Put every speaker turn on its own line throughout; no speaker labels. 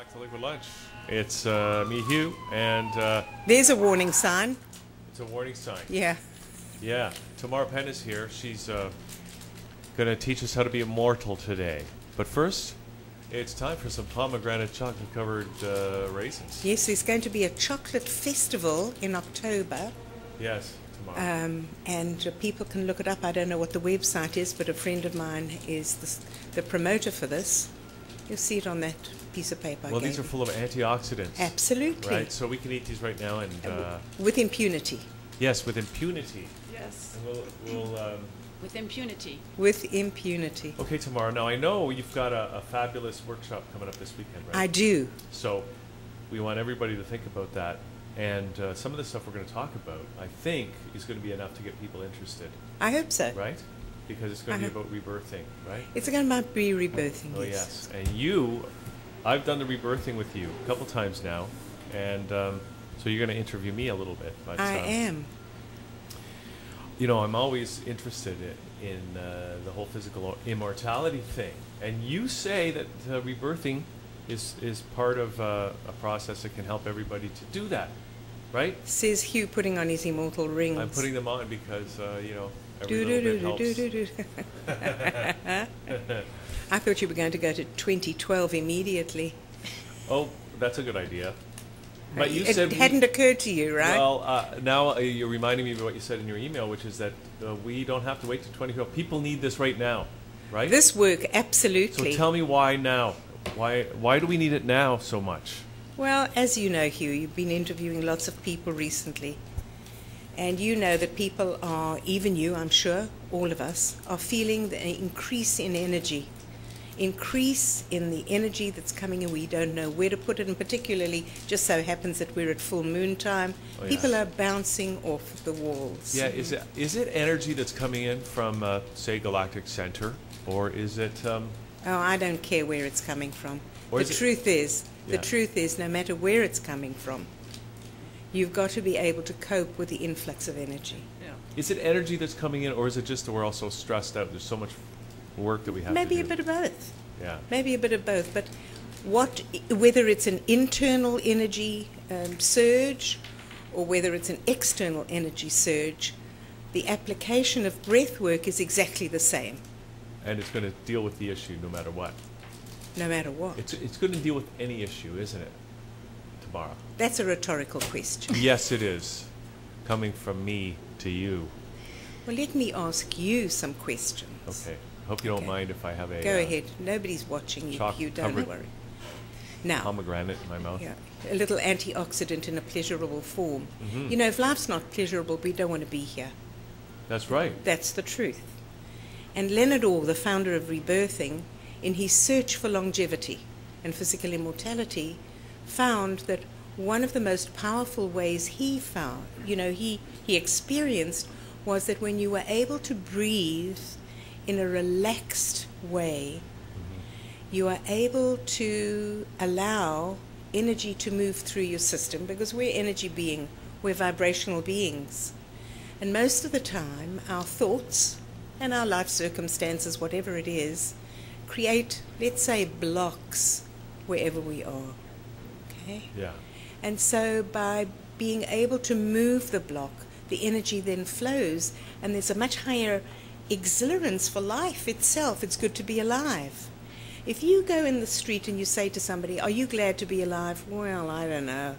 back to Liquid Lunch. It's me, Hugh, and
There's a warning sign.
it's a warning sign.
Yeah.
Yeah, Tamara Penn is here. She's going to teach us how to be immortal today. But first, it's time for some pomegranate chocolate-covered raisins.
Yes, there's going to be a chocolate festival in October.
Yes, Tamara.
And people can look it up. I don't know what the website is, but a friend of mine is the promoter for this. You'll see it on that piece of paper.
Well, these are full of antioxidants.
Absolutely.
Right, so we can eat these right now and...
with impunity.
yes, with impunity.
Yes.
And we'll
With impunity.
With impunity.
okay, Tamara, now I know you've got a fabulous workshop coming up this weekend, right?
I do.
So we want everybody to think about that. And some of the stuff we're going to talk about, I think, is going to be enough to get people interested,
I hope so.
right? Because it's going to be about rebirthing, right?
It's going to be rebirthing.
Oh, yes. And I've done the rebirthing with you a couple times now. And so you're going to interview me a little bit. But,
I am.
You know, I'm always interested in the whole physical immortality thing. And you say that rebirthing is part of a process that can help everybody to do that, right?
Says Hugh, putting on his immortal rings.
I'm putting them on because, every little bit helps.
I thought you were going to go to 2012 immediately.
Oh, that's a good idea. But you said
it hadn't occurred to you, right?
Well, now you're reminding me of what you said in your email, which is that we don't have to wait till 2012. People need this right now, right?
This work, absolutely.
So tell me why now? Why do we need it now so much?
Well, as you know, Hugh, you've been interviewing lots of people recently. And you know that people are, even you, I'm sure, all of us, are feeling the increase in energy. Increase in the energy that's coming in. We don't know where to put it, and particularly just so happens that we're at full moon time.
Oh, yeah.
People are bouncing off the walls.
Yeah, is it energy that's coming in from, say, galactic center, or is it...
Oh, I don't care where it's coming from.
Or
The truth is,
Yeah.
no matter where it's coming from, you've got to be able to cope with the influx of energy.
Yeah.
Is it energy that's coming in, or is it just that we're all so stressed out? There's so much work that we have
Maybe
to
a
do.
bit of both.
Yeah.
Maybe a bit of both. But whether it's an internal energy surge or whether it's an external energy surge, the application of breath work is exactly the same,
And it's going to deal with the issue no matter what.
no matter what.
It's going to deal with any issue, isn't it, Tamara?
That's a rhetorical question.
Yes, it is. Coming from me to you.
Well, let me ask you some questions.
Okay. Hope you don't
Okay.
mind if I have a
Go ahead. Nobody's watching you. You don't
covered
worry. Now,
pomegranate in my mouth.
yeah, a little antioxidant in a pleasurable form.
Mhm.
You know, if life's not pleasurable, we don't want to be here.
That's right.
That's the truth. And Leonard Orr, the founder of Rebirthing, in his search for longevity and physical immortality, found that one of the most powerful ways he found, he experienced, was that when you were able to breathe in a relaxed way, you are able to allow energy to move through your system, because we're energy being, we're vibrational beings. And most of the time, our thoughts and our life circumstances, whatever it is, create, let's say, blocks wherever we are. Okay?
Yeah.
And so by being able to move the block, the energy then flows, and there's a much higher exhilarance for life itself. It's good to be alive. If you go in the street and you say to somebody, "Are you glad to be alive?" Well, I don't know.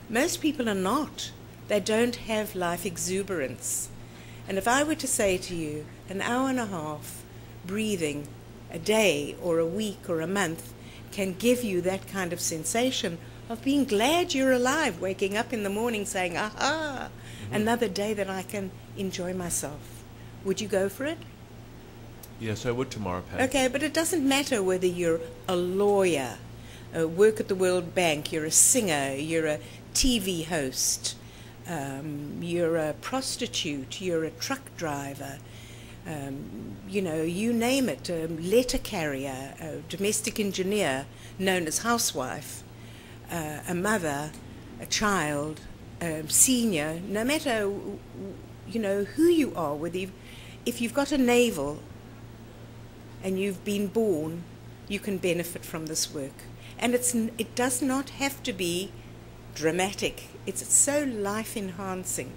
Most people are not. They don't have life exuberance. And if I were to say to you, an hour and a half breathing a day or a week or a month can give you that kind of sensation of being glad you're alive, waking up in the morning saying, "Aha, another day that I can enjoy myself." Would you go for it?
Yes, I would, Tamara Penn.
Okay, but it doesn't matter whether you're a lawyer, work at the World Bank, you're a singer, you're a TV host, you're a prostitute, you're a truck driver, you name it, a letter carrier, a domestic engineer known as housewife, a mother, a child, a senior, no matter who you are, if you've got a navel and you've been born, you can benefit from this work. And it does not have to be dramatic. It's so life-enhancing.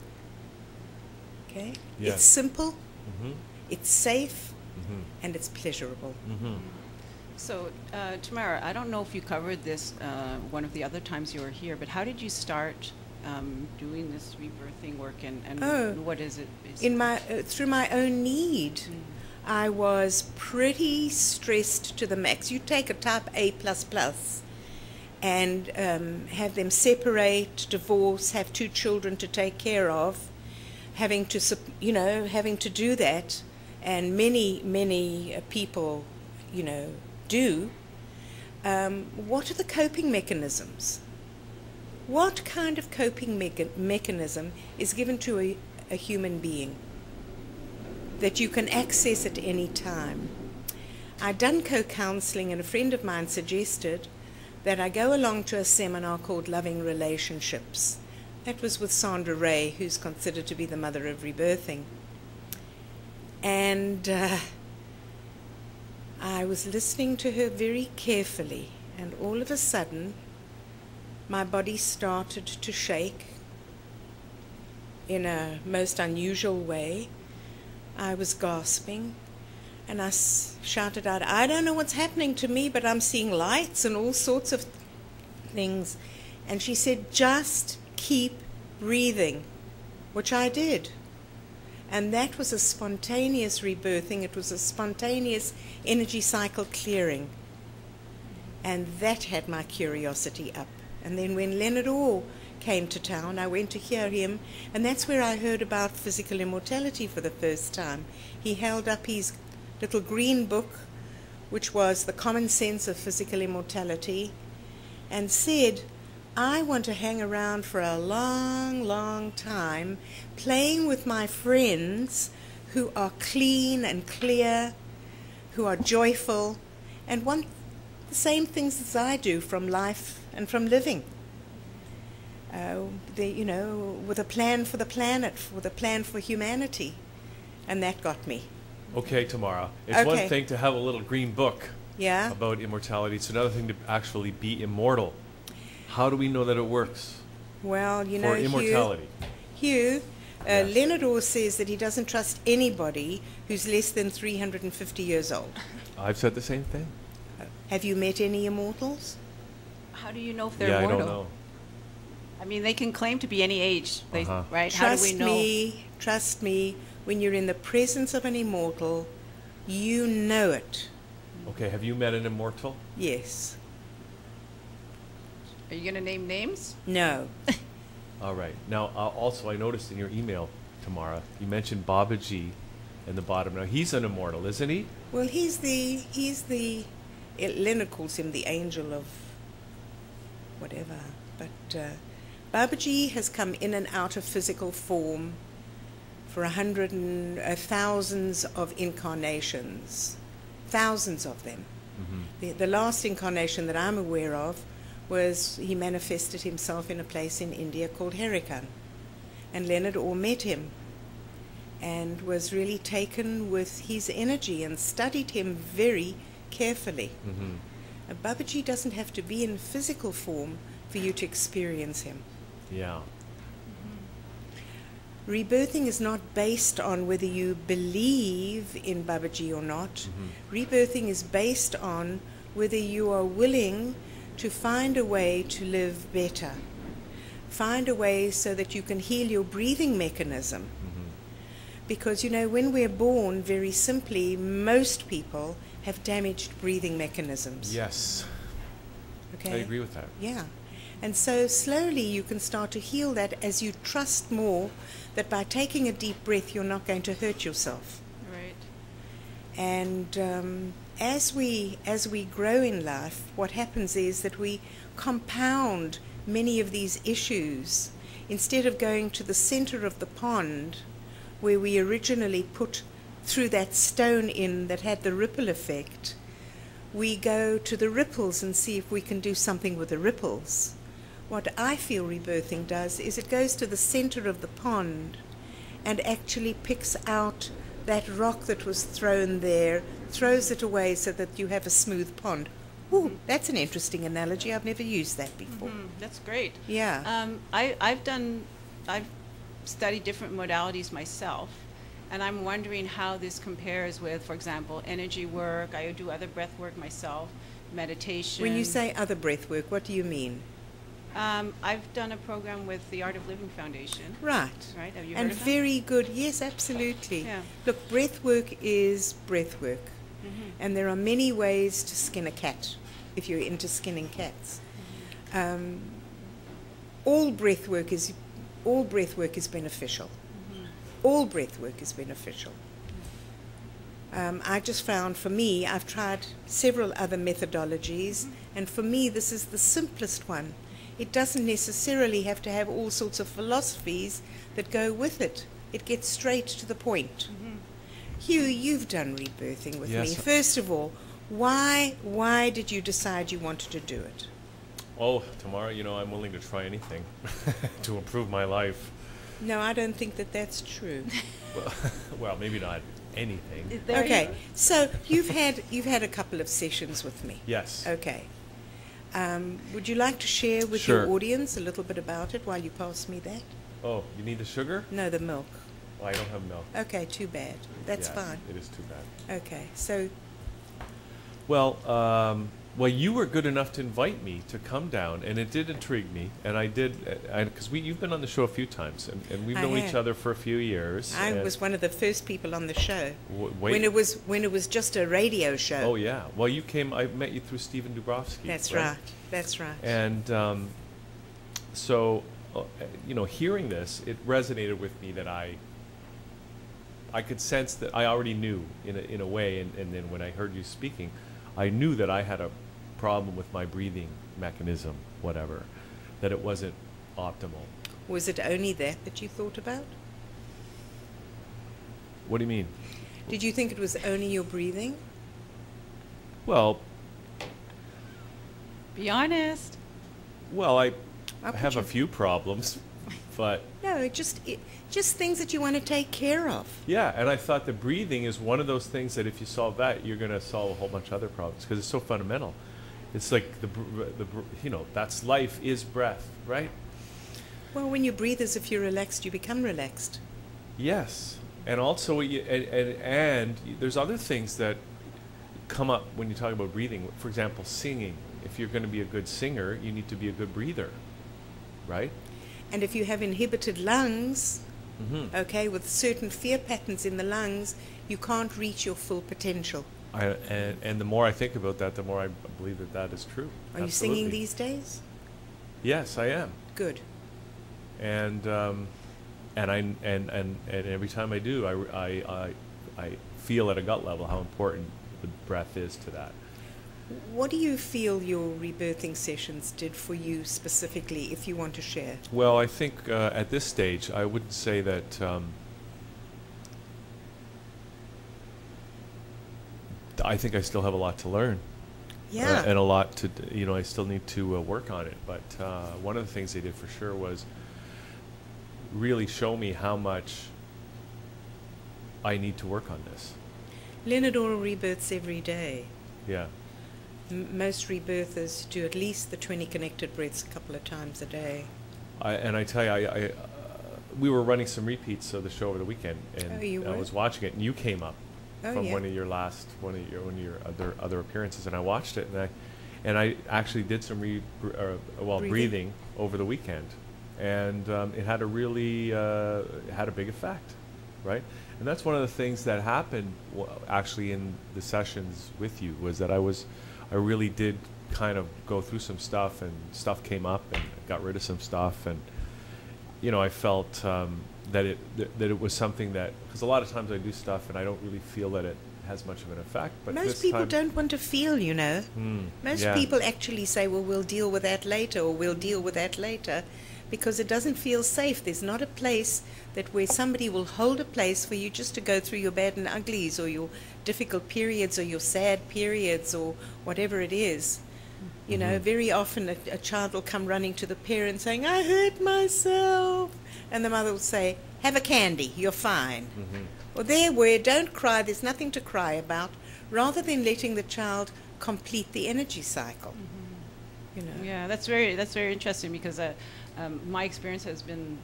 Okay?
Yes.
It's simple,
Mm-hmm.
it's safe,
Mm-hmm.
and it's pleasurable.
Mm-hmm.
So, Tamara, I don't know if you covered this one of the other times you were here, but how did you start doing this rebirthing work, and what is it?
Through my own need. I was pretty stressed to the max. You take a type A++ and have them separate, divorce, have 2 children to take care of, having to do that, and many people, do. What are the coping mechanisms? What kind of coping mechanism is given to a human being that you can access at any time? I'd done co-counseling, and a friend of mine suggested that I go along to a seminar called Loving Relationships. That was with Sandra Ray, who's considered to be the mother of rebirthing. And I was listening to her very carefully, and all of a sudden, my body started to shake in a most unusual way. I was gasping, and I shouted out, "I don't know what's happening to me, but I'm seeing lights and all sorts of things." And she said, "Just keep breathing," which I did. And that was a spontaneous rebirthing. It was a spontaneous energy cycle clearing. And that had my curiosity up. And then when Leonard Orr came to town, I went to hear him, and that's where I heard about physical immortality for the first time. He held up his little green book, which was The Common Sense of Physical Immortality, and said, "I want to hang around for a long, long time, playing with my friends who are clean and clear, who are joyful, and want the same things as I do from life and from living. With a plan for the planet, with a plan for humanity." And that got me.
Okay, Tamara. It's one
Okay.
thing to have a little green book
Yeah?
about immortality. It's another thing to actually be immortal. How do we know that it works
Well,
for immortality?
Hugh,
Yes.
Leonard Orr says that he doesn't trust anybody who's less than 350 years old.
I've said the same thing.
Have you met any immortals?
How do you know if they're
Yeah, I
mortal?
don't know.
I mean, they can claim to be any age,
Uh-huh.
right? How do we know?
Trust me, when you're in the presence of an immortal, you know it.
Okay, have you met an immortal?
Yes.
Are you going to name names?
No.
All right. Now, also, I noticed in your email, Tamara, you mentioned Babaji in the bottom. Now, he's an immortal, isn't he?
Well, he's the Leonard calls him the angel of whatever. But Babaji has come in and out of physical form for thousands of incarnations. Thousands of them.
Mm-hmm.
The last incarnation that I'm aware of was he manifested himself in a place in India called Herikan. And Leonard Orr met him and was really taken with his energy and studied him very carefully.
Mm-hmm.
Babaji doesn't have to be in physical form for you to experience him.
Yeah.
Rebirthing is not based on whether you believe in Babaji or not.
Mm-hmm.
Rebirthing is based on whether you are willing to find a way to live better. Find a way so that you can heal your breathing mechanism.
Mm-hmm.
Because, when we're born, very simply, most people have damaged breathing mechanisms.
Yes.
Okay?
I agree with that.
Yeah. And so slowly you can start to heal that as you trust more that by taking a deep breath you're not going to hurt yourself.
Right.
And as we grow in life, what happens is that we compound many of these issues. Instead of going to the center of the pond where we originally threw that stone in that had the ripple effect, we go to the ripples and see if we can do something with the ripples. What I feel rebirthing does is it goes to the center of the pond and actually picks out that rock that was thrown there, throws it away so that you have a smooth pond. Ooh, that's an interesting analogy. I've never used that before.
That's great.
Yeah.
I've studied different modalities myself, and I'm wondering how this compares with, for example, energy work. I do other breath work myself, meditation.
When you say other breath work, what do you mean?
I've done a program with the Art of Living Foundation.
Right.
Right. Have you
And
heard of them?
very good. Yes, absolutely.
Yeah.
Look, breath work is breath work. And there are many ways to skin a cat, if you're into skinning cats. All breath work is beneficial. All breath work is beneficial. I just found, for me, I've tried several other methodologies, and for me this is the simplest one. It doesn't necessarily have to have all sorts of philosophies that go with it. It gets straight to the point. Hugh, you've done rebirthing with me.
Yes.
First of all, why did you decide you wanted to do it?
Oh, Tamara, you know, I'm willing to try anything to improve my life.
No, I don't think that that's true.
Well, maybe not anything.
There you
Okay,
go.
so you've had a couple of sessions with me.
Yes.
Okay. Would you like to share with
Sure.
your audience a little bit about it while you pass me that?
Oh, you need the sugar?
No, the milk.
Well, I don't have milk.
Okay, too bad. That's
Yeah,
fine.
It is too bad.
Okay, so
Well, you were good enough to invite me to come down, and it did intrigue me, and I did, because you've been on the show a few times, and we've
I
known each
have.
other for a few years.
I
and
was one of the first people on the show
wait.
when it was just a radio show.
Oh yeah. Well, you came. I met you through Stephen Dubrovsky.
That's right. That's right.
And so, you know, hearing this, it resonated with me that I could sense that I already knew in a way, and then when I heard you speaking, I knew that I had a problem with my breathing mechanism, whatever, that it wasn't optimal.
Was it only that you thought about?
What do you mean?
Did you think it was only your breathing?
Well,
Be honest.
I
I'll put
have a
you-
few problems, but
No, just things that you want to take care of.
yeah, and I thought the breathing is one of those things that if you solve that, you're going to solve a whole bunch of other problems because it's so fundamental. It's like you know, that's life is breath, right?
Well, when you breathe as if you're relaxed, you become relaxed.
Yes, and also and there's other things that come up when you talk about breathing. For example, singing. If you're going to be a good singer, you need to be a good breather, right?
And if you have inhibited lungs,
Mm-hmm.
okay, with certain fear patterns in the lungs, you can't reach your full potential.
And the more I think about that, the more I believe that is true.
Are you
Absolutely.
singing these days?
Yes, I am.
Good.
And every time I do, I feel at a gut level how important the breath is to that.
What do you feel your rebirthing sessions did for you specifically, if you want to share?
Well, I think at this stage, I wouldn't say that. I think I still have a lot to learn.
Yeah.
And a lot to, you know, I still need to work on it. But one of the things they did for sure was really show me how much I need to work on this.
Leonard Oral rebirths every day.
Yeah.
Most rebirthers do at least the 20 connected breaths a couple of times a day.
I tell you, we were running some repeats of the show over the weekend, and
Oh, you
I
were?
was watching it, and you came up
Oh,
from
yeah.
one of your other appearances, and I watched it, and I actually did some breathing over the weekend, and it had a really had a big effect, right? And that's one of the things that happened actually in the sessions with you, was that I really did kind of go through some stuff, and stuff came up, and got rid of some stuff, and you know, I felt that it was something that, because a lot of times I do stuff and I don't really feel that it has much of an effect. But
Most
this
people
time,
don't want to feel, you know. Most
yeah.
people actually say, well, we'll deal with that later, or we'll deal with that later, because it doesn't feel safe. There's not a place that where somebody will hold a place for you just to go through your bad and uglies, or your difficult periods, or your sad periods, or whatever it is. You know, very often a child will come running to the parent saying, I hurt myself. And the mother will say, have a candy, you're fine. Or there, where don't cry, there's nothing to cry about. Rather than letting the child complete the energy cycle. You know.
Yeah, that's very interesting, because my experience has been,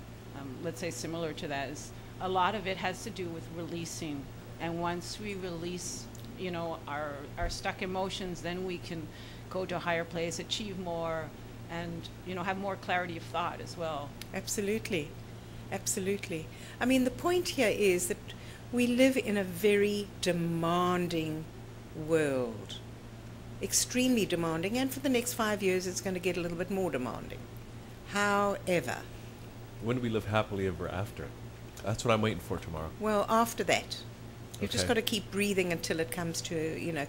let's say, similar to that. Is a lot of it has to do with releasing, and once we release, you know, our stuck emotions, then we can go to a higher place, achieve more, and, you know, have more clarity of thought as well.
Absolutely. Absolutely. I mean, the point here is that we live in a very demanding world. Extremely demanding, and for the next 5 years it's going to get a little bit more demanding. However,
When do we live happily ever after? That's what I'm waiting for tomorrow.
well, after that, you've just
Okay.
got to keep breathing until it comes to, you know,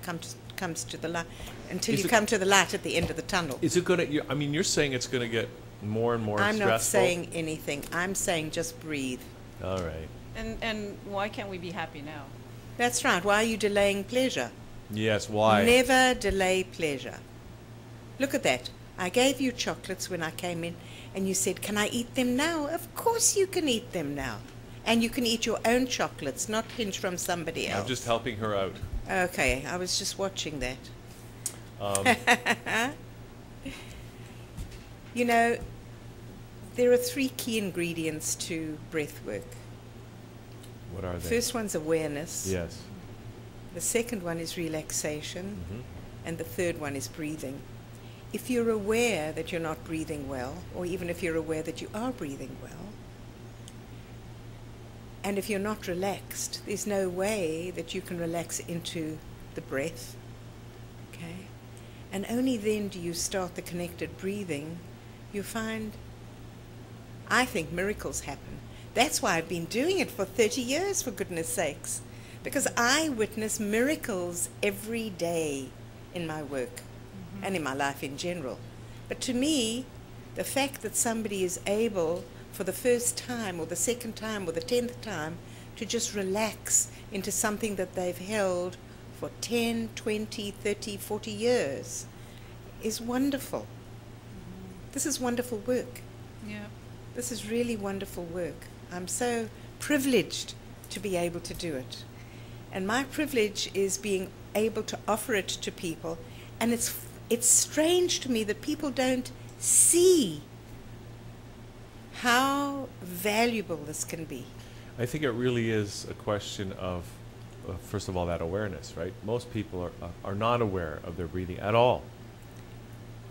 comes to the light, until
Is
you
it-
come to the light at the end of the tunnel.
Is it going to, I mean, you're saying it's going to get more and more
I'm
stressful?
not saying anything. I'm saying just breathe.
All right.
And why can't we be happy now?
That's right. Why are you delaying pleasure?
Yes, why?
Never delay pleasure. Look at that. I gave you chocolates when I came in, and you said, "Can I eat them now?" Of course you can eat them now. And you can eat your own chocolates, not pinch from somebody else.
I'm just helping her out.
Okay, I was just watching that.
Um,
You know, there are 3 key ingredients to breath work.
what are they?
First one's awareness.
Yes.
The second one is relaxation.
Mhm.
And the third one is breathing. If you're aware that you're not breathing well, or even if you're aware that you are breathing well, and if you're not relaxed, there's no way that you can relax into the breath. Okay? And only then do you start the connected breathing. You find, I think, miracles happen. That's why I've been doing it for 30 years, for goodness sakes. Because I witness miracles every day in my work and in my life in general. But to me, the fact that somebody is able, for the first time or the second time or the 10th time, to just relax into something that they've held for 10, 20, 30, 40 years is wonderful. This is wonderful work.
Yeah.
This is really wonderful work. I'm so privileged to be able to do it. And my privilege is being able to offer it to people. And it's strange to me that people don't see how valuable this can be.
I think it really is a question of, first of all, that awareness, right? Most people are not aware of their breathing at all.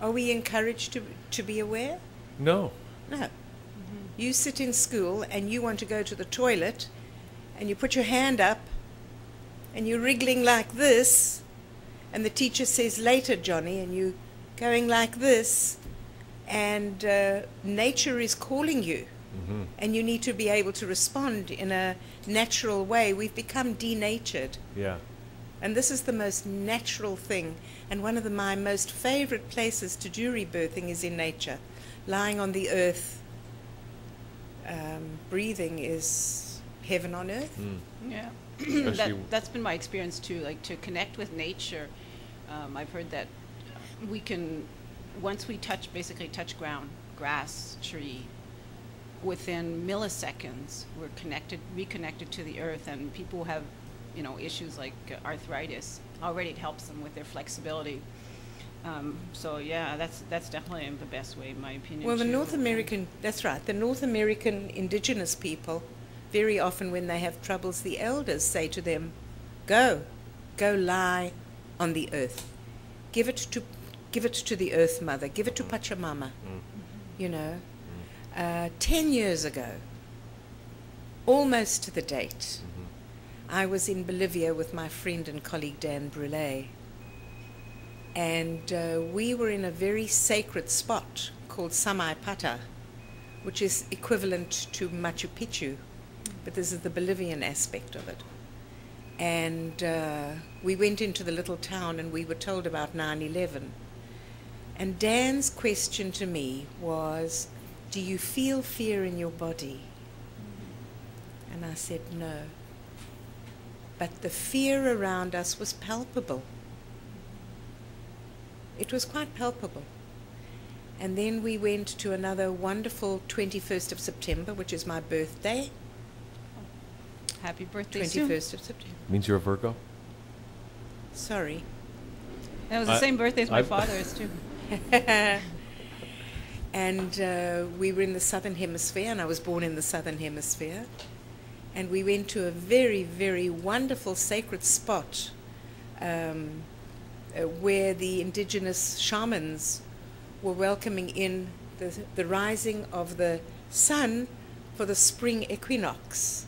Are we encouraged to be aware?
No.
No. You sit in school and you want to go to the toilet and you put your hand up and you're wriggling like this, and the teacher says, "Later, Johnny," and you going like this, and nature is calling you,
Hmm.
and you need to be able to respond in a natural way. We've become denatured,
Yeah.
and this is the most natural thing. And one of my most favorite places to do rebirthing is in nature. Lying on the earth, breathing is heaven on earth.
Mm.
Yeah.
Especially-
That's been my experience too, like to connect with nature. I've heard that we can, once we basically touch ground, grass, tree, within milliseconds, we're reconnected to the earth. And people who have, you know, issues like arthritis, already it helps them with their flexibility. So yeah, that's definitely the best way, in my opinion.
Well, the
to-
North American, that's right, the North American indigenous people, very often when they have troubles, the elders say to them, go lie on the earth. Give it to the earth mother, give it to Pachamama, you know. 10 years ago, almost to the date, I was in Bolivia with my friend and colleague Dan Brule, and we were in a very sacred spot called Samaipata, which is equivalent to Machu Picchu, but this is the Bolivian aspect of it. And we went into the little town and we were told about 9/11. And Dan's question to me was, "Do you feel fear in your body?" And I said, "No." But the fear around us was palpable. It was quite palpable. And then we went to another wonderful 21st of September, which is my birthday,
Happy birthday soon.
21st of September.
Means you're a Virgo?
Sorry.
That was the same birthday as my father's, too.
And we were in the southern hemisphere, and I was born in the southern hemisphere. And we went to a very, very wonderful sacred spot where the indigenous shamans were welcoming in the rising of the sun for the spring equinox.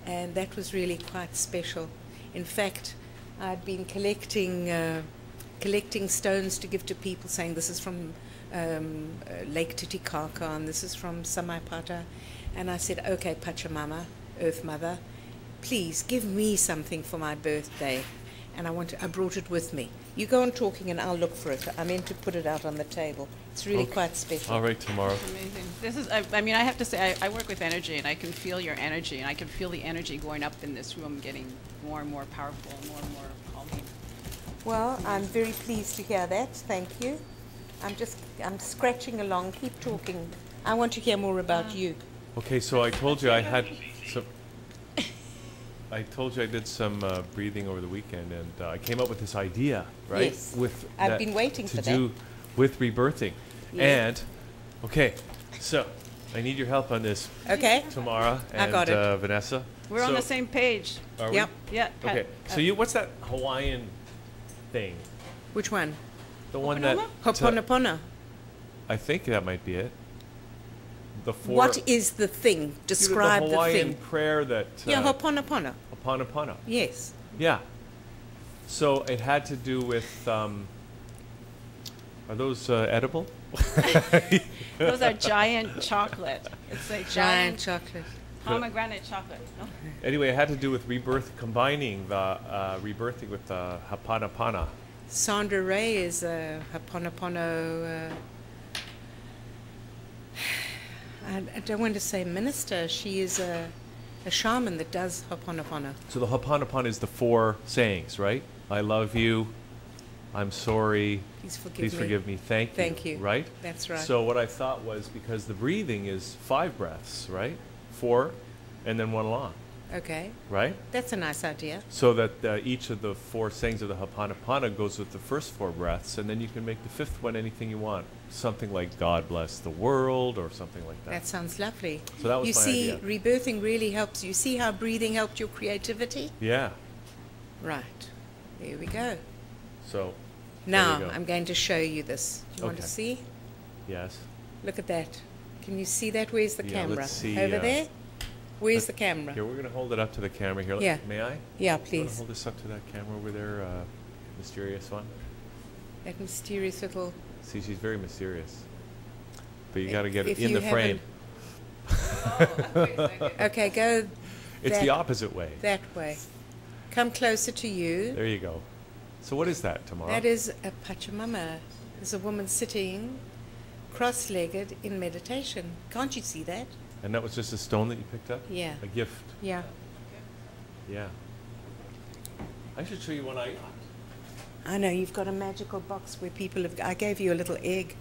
And that was really quite special. In fact, I'd been collecting stones to give to people, saying this is from Lake Titicaca and this is from Samaipata. And I said, okay, Pachamama, Earth Mother, please give me something for my birthday. And I brought it with me. You go on talking and I'll look for it. I meant to put it out on the table. It's really quite special.
All right, Tamara.
Amazing. This is, I mean, I have to say, I work with energy, and I can feel your energy, and I can feel the energy going up in this room, getting more and more powerful, and more calming.
Well, I'm very pleased to hear that. Thank you. I'm scratching along. Keep talking. I want to hear more about you.
Okay, so I told you I had some. I told you I did some breathing over the weekend, and I came up with this idea, right?
Yes.
that
I've been waiting for
to
that.
do with rebirthing.
Yeah.
And okay, so I need your help on this,
Okay.
Tamara and
I got it.
Vanessa.
We're on
So-
the same page.
Are we?
Yep.
Yeah.
Okay, so you, what's that Hawaiian thing?
Which one?
The one that
Ho'oponopono.
I think that might be it. The four.
What is the thing? Describe
the
the
Hawaiian
thing.
prayer that.
Yeah, Ho'oponopono.
Ho'oponopono.
Yes.
Yeah. So it had to do with. Are those edible?
Those are giant chocolate. It's like
Giant chocolate.
pomegranate chocolate. No?
Anyway, it had to do with rebirth, combining the rebirthing with the Ha'oponopono.
Sandra Ray is a Ho'oponopono. I don't want to say minister. She is a shaman that does Ho'oponopono.
So the Ha'oponopono is the four sayings, right? I love you. I'm sorry.
Please forgive me.
Thank you.
Thank you.
Right?
That's right.
So what I thought was, because the breathing is 5 breaths, right? 4, and then 1 long,
Okay.
right?
That's a nice idea.
So that each of the 4 sayings of the Ha'oponopono goes with the first 4 breaths, and then you can make the 5th one anything you want. Something like God bless the world, or something like that.
That sounds lovely.
So that was
you
my
see,
idea.
rebirthing really helps. You see how breathing helped your creativity?
Yeah.
Right. There we go.
So,
Now,
there we go.
I'm going to show you this. Do you want to
Okay.
see?
Yes.
Look at that. Can you see that? Where's the
Yeah,
camera?
let's see,
Over there? Where's the
Here,
camera?
we're going to hold it up to the camera here.
Yeah.
May I?
Yeah,
You wanna
please.
hold this up to that camera over there, mysterious one?
That mysterious little...
See, she's very mysterious. But you got to get it
If
in
you
the frame.
Okay, go
It's
that,
the opposite way.
that way. Come closer to you.
There you go. So what is that, Tamara?
That is a Pachamama. There's a woman sitting cross-legged in meditation. Can't you see that?
And that was just a stone that you picked up?
Yeah.
A gift.
Yeah.
Yeah. I should show you one I got.
I know, you've got a magical box where people have... I gave you a little egg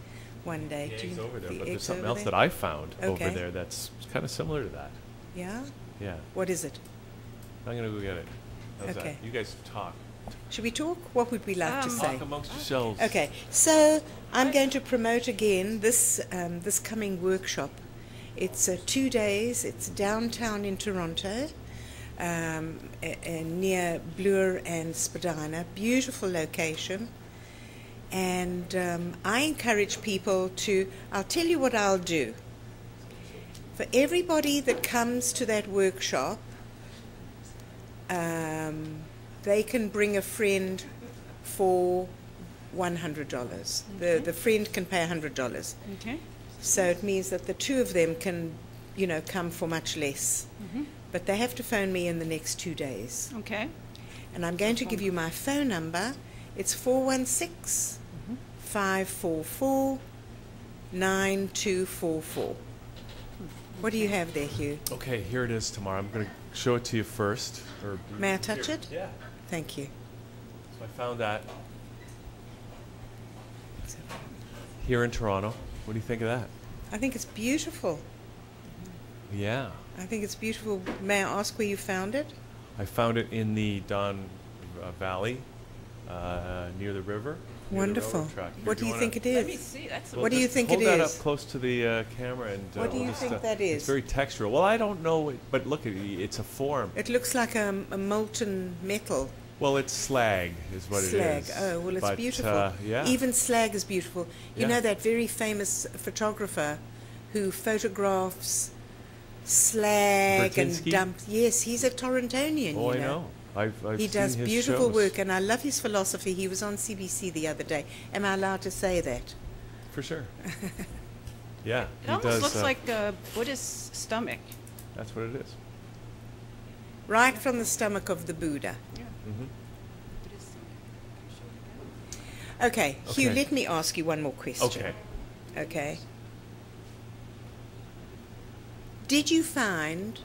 one day.
The
Do you-
egg's over there,
the
but there's
egg's
something
over
else
there?
that I found over
Okay.
there that's kind of similar to that.
Yeah?
Yeah.
What is it?
I'm going to go get it. How's
Okay.
that? You guys talk.
Should we talk? What would we like to say?
Talk amongst yourselves.
Okay, so I'm going to promote again this this coming workshop. It's 2 days. It's downtown in Toronto, near Bloor and Spadina. Beautiful location. And I encourage people to, I'll tell you what I'll do. For everybody that comes to that workshop, they can bring a friend for $100. The friend can pay $100.
Okay.
So it means that the 2 of them can, come for much less. But they have to phone me in the next 2 days.
Okay.
And I'm going to give you my phone number. It's 416-544-9244. What do you have there, Hugh?
Okay, here it is, Tamara. I'm going to show it to you first.
May I touch it?
Yeah.
Thank you.
So I found that here in Toronto. What do you think of that?
I think it's beautiful.
Yeah.
I think it's beautiful. May I ask where you found it?
I found it in the Don Valley near the river.
Wonderful. What do you think it
Let me
is?
see. That's
What do you think
hold
it
that
is?
up close to the camera and
What do
we'll
you
just,
think that
It's
is?
very textural. Well, I don't know, but look, it's a form.
It looks like a molten metal.
Well, it's slag, is what
Slag.
it is.
Oh, well, it's
But,
beautiful.
yeah.
Even slag is beautiful. You
Yeah.
know that very famous photographer who photographs slag and
Bertinsky?
dumps. Yes, he's a Torontonian.
Oh,
you
I know. I've
He
seen
does
his
beautiful
shows.
work, and I love his philosophy. He was on CBC the other day. Am I allowed to say that?
For sure. Yeah,
It
he
almost
does.
looks like a Buddhist stomach.
That's what it is.
Right from the stomach of the Buddha.
Mm-hmm.
Buddhist stomach.
Okay, Hugh,
Okay.
let me ask you one more question.
Okay.
Okay. Did you find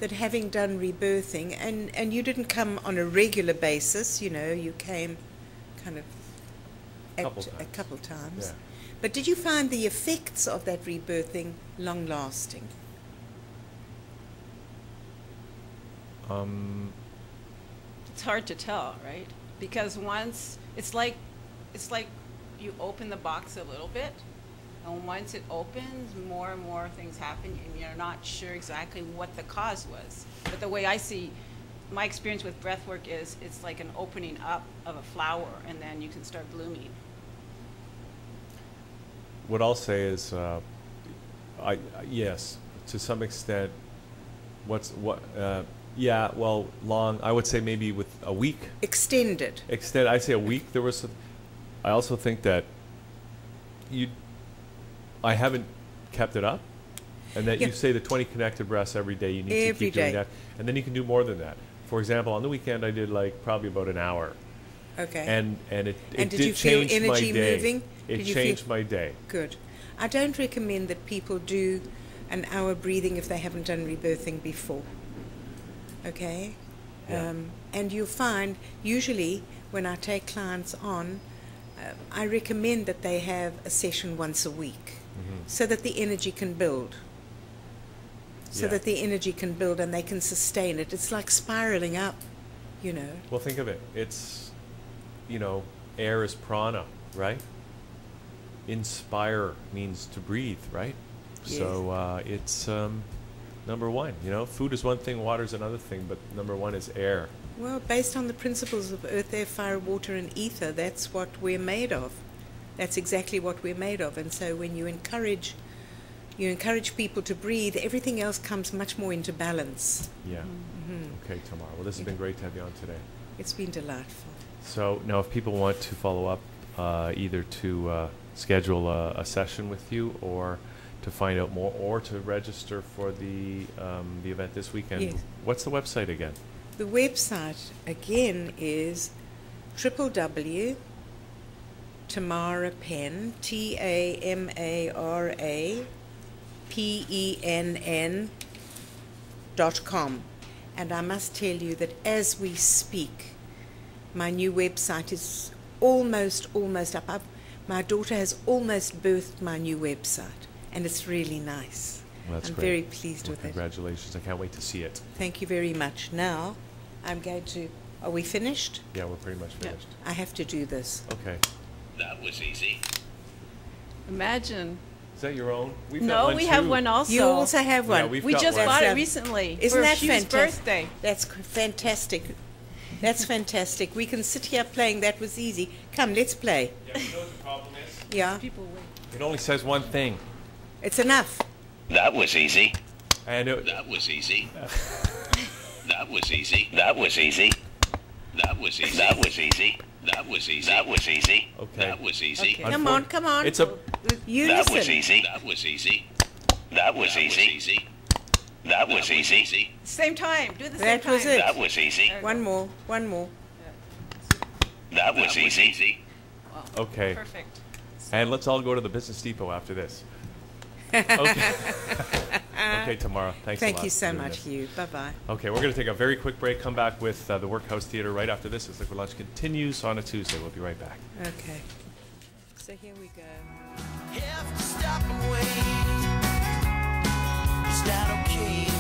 that having done rebirthing, and you didn't come on a regular basis, you know, you came kind of a couple times.
Yeah.
But did you find the effects of that rebirthing long-lasting?
It's hard to tell, right? Because once it's like you open the box a little bit, and once it opens, more and more things happen, and you're not sure exactly what the cause was. But the way I see my experience with breath work is it's like an opening up of a flower, and then you can start blooming.
What I'll say is, yes, to some extent. Yeah, well, long. I would say maybe with a week.
Extended.
I'd say a week. There was. I also think that I haven't kept it up, and that
Yeah.
you say the 20 connected breaths every day. You need to
Every
keep doing
day.
that, and then you can do more than that. For example, on the weekend, I did like probably about an hour,
Okay.
and it
And
did
did you feel
change my
energy
day.
moving?
It
Did you
changed
feel-
my day.
Good. I don't recommend that people do an hour breathing if they haven't done rebirthing before. Okay?
Yeah.
And you'll find, usually, when I take clients on, I recommend that they have a session once a week so that the energy can build. So
Yeah.
that the energy can build and they can sustain it. It's like spiraling up, you know.
Well, think of it. It's, air is prana, right? Inspire means to breathe, right?
Yes.
So it's number one. Food is one thing, water is another thing, but number one is air.
Well, based on the principles of earth, air, fire, water, and ether, that's what we're made of. That's exactly what we're made of. And so when you encourage people to breathe, everything else comes much more into balance.
Yeah. Okay, Tamara. Well, this has been great to have you on today.
It's been delightful.
So now, if people want to follow up, either to schedule a session with you, or to find out more, or to register for the event this weekend,
Yes.
what's the website again?
The website, again, is www.Tamara Penn, TamaraPenn.com. And I must tell you that as we speak, my new website is almost up. My daughter has almost birthed my new website, and it's really nice.
Well, that's
I'm
great.
very pleased with it.
Congratulations. I can't wait to see it.
Thank you very much. Now, I'm going to... Are we finished?
Yeah, we're pretty much finished.
I have to do this.
Okay.
That was easy.
Imagine.
Is that your own? We've got
No,
one
we have
too.
one also.
You also have
Yeah,
one.
we've
We
got
just
one.
bought it
That's,
recently
Isn't
for
that
Hugh's
fantastic?
birthday.
That's fantastic. That's fantastic. We can sit here playing That Was Easy. Come, let's play.
Yeah, you know what the problem is?
Yeah,
People wait.
It only says one thing.
it's enough.
That was easy.
And
That was easy. That was easy. That was easy. That was easy. That was easy. That was easy. That was easy.
Okay.
That was easy.
Okay.
Come on, come on.
It's a...
You
That was
listen.
easy. That was easy. That was easy. That was easy.
Same time. Do the same
That
time.
was it.
That was easy.
One more, one more.
That was easy.
Wow.
Okay.
Perfect.
And let's all go to the Business Depot after this. Okay. Okay, Tamara. Thanks a lot.
Thank you
for
so
doing
much,
this.
Hugh. Bye-bye.
Okay, we're going to take a very quick break, come back with the Workhouse Theater right after this as Liquid Lunch continues on a Tuesday. We'll be right back.
Okay. So here we go.
Have to stop and wait. Is that okay?